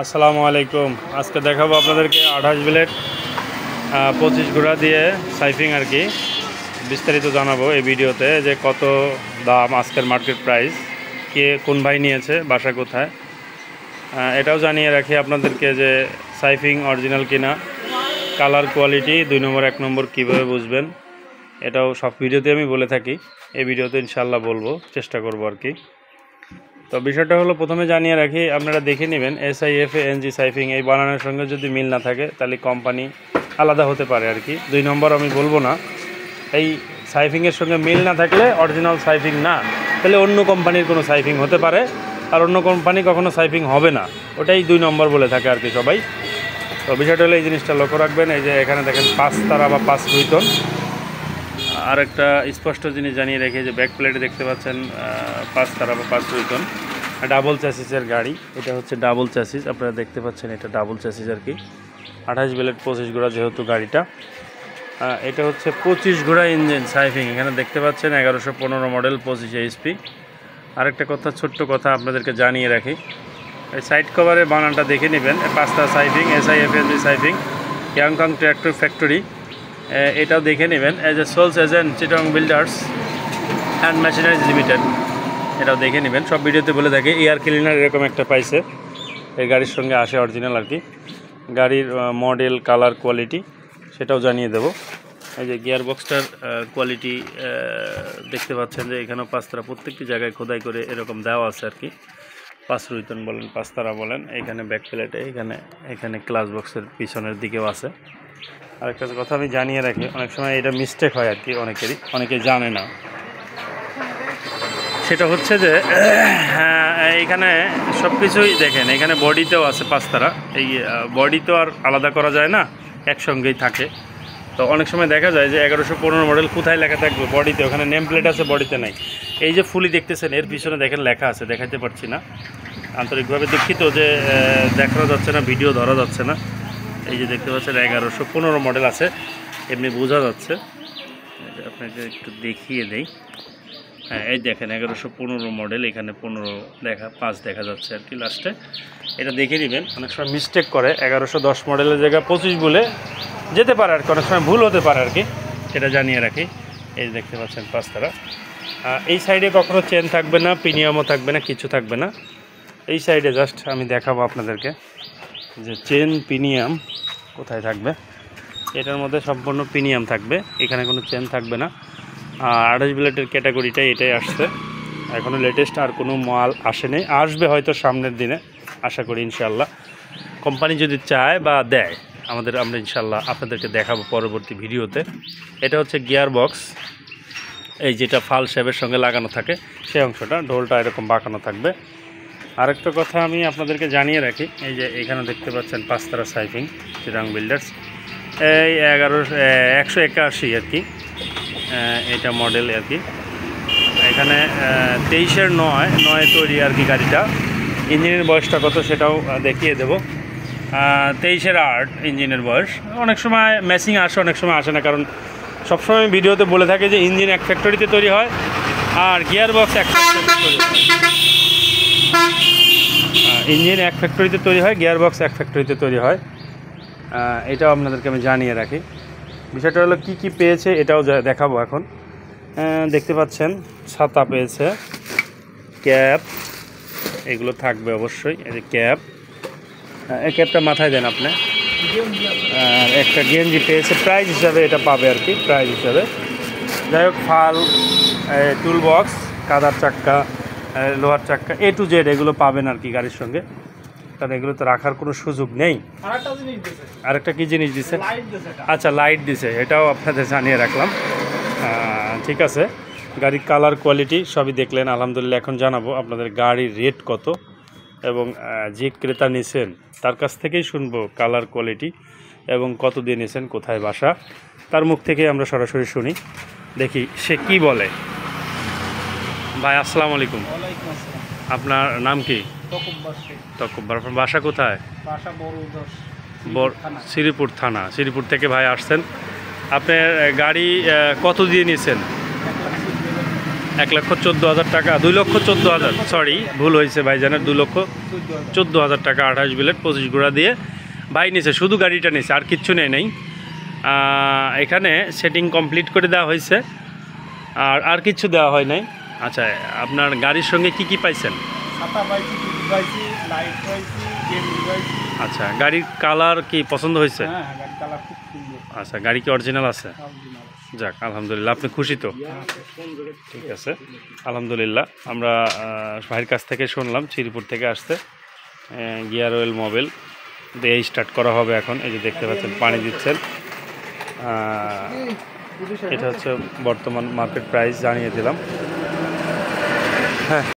আসসালামু আলাইকুম। আজকে দেখাবো আপনাদেরকে 28 ব্লেড 25 ঘোড়া দিয়ে সাইফিং আর কি বিস্তারিত জানাবো এই ভিডিওতে, যে কত দাম, আজকের মার্কেট প্রাইস, কে কোন ভাই নিয়েছে, বাসা কোথায়, এটাও জানিয়ে রাখি আপনাদেরকে যে সাইফিং অরিজিনাল কিনা, কালার কোয়ালিটি 2 নম্বর 1 নম্বর কীভাবে বুঝবেন, এটাও সব ভিডিওতে আমি বলে থাকি। এই ভিডিওতে ইনশাল্লাহ বলবো, চেষ্টা করবো আর কি। তো বিষয়টা হলো, প্রথমে জানিয়ে রাখি, আপনারা দেখে নেবেন SIFANG সাইফিং এই বানানোর সঙ্গে যদি মিল না থাকে তাহলে কোম্পানি আলাদা হতে পারে আর কি। 2 নম্বর আমি বলবো না, এই সাইফিংয়ের সঙ্গে মিল না থাকলে অরিজিনাল সাইফিং না, তাহলে অন্য কোম্পানির কোনো সাইফিং হতে পারে, আর অন্য কোম্পানি কখনো সাইফিং হবে না, ওটাই 2 নম্বর বলে থাকে আর কি সবাই। তো বিষয়টা হলো, এই জিনিসটা লক্ষ্য রাখবেন। এই যে এখানে দেখেন 5 তারা বা 5 রুইটন। আর একটা স্পষ্ট জিনিস জানিয়ে রেখে, যে ব্যাক প্লেটে দেখতে পাচ্ছেন 5 তারা বা 5 রুইটন, ডাবল চ্যাসিসের গাড়ি। এটা হচ্ছে ডাবল চ্যাসিস, আপনারা দেখতে পাচ্ছেন এটা ডাবল চ্যাসিস আর কি। 28 ব্লেড 25 ঘোড়া যেহেতু গাড়িটা, এটা হচ্ছে 25 ঘোড়া ইঞ্জিন সাইফিং। এখানে দেখতে পাচ্ছেন 1115 মডেল 25 HP। আরেকটা কথা, ছোট্ট কথা আপনাদেরকে জানিয়ে রাখি, এই সাইড কভারের বানানটা দেখে নেবেন। 5 তারা সাইফিং, SIFANG সাইফিং, ইয়াংকং ট্র্যাক্টর ফ্যাক্টরি, এটাও দেখে নেবেন। As a sols agent Chittagong builders and machineries limited, এটাও দেখে নেবেন। সব ভিডিওতে বলে থাকে। এয়ার ক্লিনার এরকম একটা পাইছে, এই গাড়ির সঙ্গে আসে অরিজিনাল আর কি। গাড়ির মডেল, কালার, কোয়ালিটি সেটাও জানিয়ে দেব। এই যে গিয়ার বক্সটার কোয়ালিটি দেখতে পাচ্ছেন, যে এখানেও 5 তারা, প্রত্যেকটি জায়গায় খোদাই করে এরকম দেওয়া আছে আর কি। 5 রুইতন বলেন, 5 তারা বলেন। এখানে ব্যাক প্লেটে, এখানে ক্লাস বক্সের পিছনের দিকেও আছে। আরেকটা কথা আমি জানিয়ে রাখি, অনেক সময় এটা মিস্টেক হয় আর কি, অনেকে জানে না। সেটা হচ্ছে যে এইখানে সব কিছুই দেখেন, এখানে বডিতেও আছে 5 তারা। এই বডি তো আর আলাদা করা যায় না, একসঙ্গেই থাকে। তো অনেক সময় দেখা যায় যে 1115 মডেল কোথায় লেখা থাকবে বডিতে, ওখানে নেম প্লেট আছে, বডিতে নাই। এই যে ফুলি দেখতেছেন, এর পিছনে দেখেন লেখা আছে, দেখাতে পারছি না, আন্তরিকভাবে দুঃখিত যে দেখা যাচ্ছে না, ভিডিও ধরা যাচ্ছে না। এই যে দেখতে পাচ্ছেন 1115 মডেল আছে, এমনি বোঝা যাচ্ছে। আপনাকে একটু দেখিয়ে দেই। হ্যাঁ, এই দেখেন 1115 মডেল, এখানে 5 দেখা যাচ্ছে আর কি লাস্টে। এটা দেখে নেবেন। অনেক সময় মিস্টেক করে, 1110 মডেলের জায়গায় 25 বলে যেতে পারে আর কি, অনেক সময় ভুল হতে পারে আর কি, সেটা জানিয়ে রাখি। এই দেখতে পাচ্ছেন 5 তারা। এই সাইডে কখনো চেন থাকবে না, প্রিমিয়ামও থাকবে না, কিছু থাকবে না। এই সাইডে জাস্ট আমি দেখাবো আপনাদেরকে যে চেন প্রিমিয়াম কোথায় থাকবে। এটার মধ্যে সম্পূর্ণ প্রিমিয়াম থাকবে, এখানে কোনো চেন থাকবে না। 28 ব্লেডের ক্যাটাগরিটাই এটাই আসছে, এখনও লেটেস্ট আর কোনো মাল আসেনি, আসবে হয়তো সামনের দিনে, আশা করি ইনশাল্লাহ। কোম্পানি যদি চায় বা দেয় আমরা ইনশাল্লাহ আপনাদেরকে দেখাবো পরবর্তী ভিডিওতে। এটা হচ্ছে গিয়ার বক্স, এই যেটা ফাল শেপের সঙ্গে লাগানো থাকে সেই অংশটা, ঢোলটা এরকম বাঁকানো থাকবে। আরেকটা কথা আমি আপনাদেরকে জানিয়ে রাখি, এই যে এখানে দেখতে পাচ্ছেন 5 তারা সাইফিং চিটাগং বিল্ডার্স, এই 181 আর কি, এটা মডেল আর কি। এখানে 23-এর 9 তৈরি আর কি গাড়িটা। ইঞ্জিনের বয়সটা কত সেটাও দেখিয়ে দেবো। 23-এর 8 ইঞ্জিনের বয়স। অনেক সময় ম্যাচিং আসে, অনেক সময় আসে না, কারণ সবসময় ভিডিওতে বলে থাকে যে ইঞ্জিন এক ফ্যাক্টরিতে তৈরি হয় আর গিয়ার বক্স এক ফ্যাক্টরিতে তৈরি হয়। ইঞ্জিন এক ফ্যাক্টরিতে তৈরি হয়, গিয়ার বক্স এক ফ্যাক্টরিতে তৈরি হয়, এটাও আপনাদেরকে আমি জানিয়ে রাখি। বিষয়টা হলো কী কী পেয়েছে এটাও দেখাবো এখন। দেখতে পাচ্ছেন ছাতা পেয়েছে, ক্যাপ, এগুলো থাকবে অবশ্যই। এই যে ক্যাপ, এই ক্যাপটা মাথায় দেন আপনি। আর একটা গেঞ্জি পেয়েছে, প্রাইজ হিসাবে এটা পাবে আর কি, প্রাইজ হিসাবে। যাই হোক, ফাল, টুল বক্স, কাদার চাক্কা, লোহার চাক্কা, A to Z এগুলো পাবেন আর কি গাড়ির সঙ্গে, কারণ এগুলো তো রাখার কোনো সুযোগ নেই। আরেকটা কি জিনিস দিছে? আচ্ছা, লাইট দিছে, এটাও আপনাদের জানিয়ে রাখলাম। ঠিক আছে, গাড়ির কালার, কোয়ালিটি সবই দেখলেন আলহামদুলিল্লাহ। এখন জানাবো আপনাদের গাড়ির রেট কত, এবং যে ক্রেতা নিছেন তার কাছ থেকেই শুনবো কালার, কোয়ালিটি এবং কত দিয়ে নিছেন, কোথায় বাসা, তার মুখ থেকেই আমরা সরাসরি শুনি, দেখি সে কি বলে। ভাই আসসালামু আলাইকুম। আপনার নাম কি? তকব্বর। আপনার বাসা কোথায়? শ্রীপুর থানা। শ্রীপুর থেকে ভাই আসছেন। আপনার গাড়ি কত দিয়ে নিয়েছেন? 1,14,000 টাকা, 2,14,000, সরি ভুল হয়েছে ভাইজানের, 2,14,000 টাকা 28 বিলেট 25 ঘোড়া দিয়ে ভাই নিছে, শুধু গাড়িটা নিছে, আর কিচ্ছু নেই নাই। এখানে সেটিং কমপ্লিট করে দেওয়া হয়েছে, আর কিছু দেওয়া হয় নাই। আচ্ছা, আপনার গাড়ির সঙ্গে কি কি পাইছেন? আচ্ছা, গাড়ির কালার কি পছন্দ হয়েছে? আচ্ছা, গাড়ি কি অরিজিনাল আছে? যাক, আলহামদুলিল্লাহ, আপনি খুশি তো? ঠিক আছে, আলহামদুলিল্লাহ। আমরা ভাইয়ের কাছ থেকে শুনলাম শ্রীপুর থেকে আসছে, গিয়ার অয়েল মোবিল দিয়ে স্টার্ট করা হবে এখন। এই যে দেখতে পাচ্ছেন পানি দিচ্ছেন। এটা হচ্ছে বর্তমান মার্কেট প্রাইস জানিয়ে দিলাম। হ্যাঁ।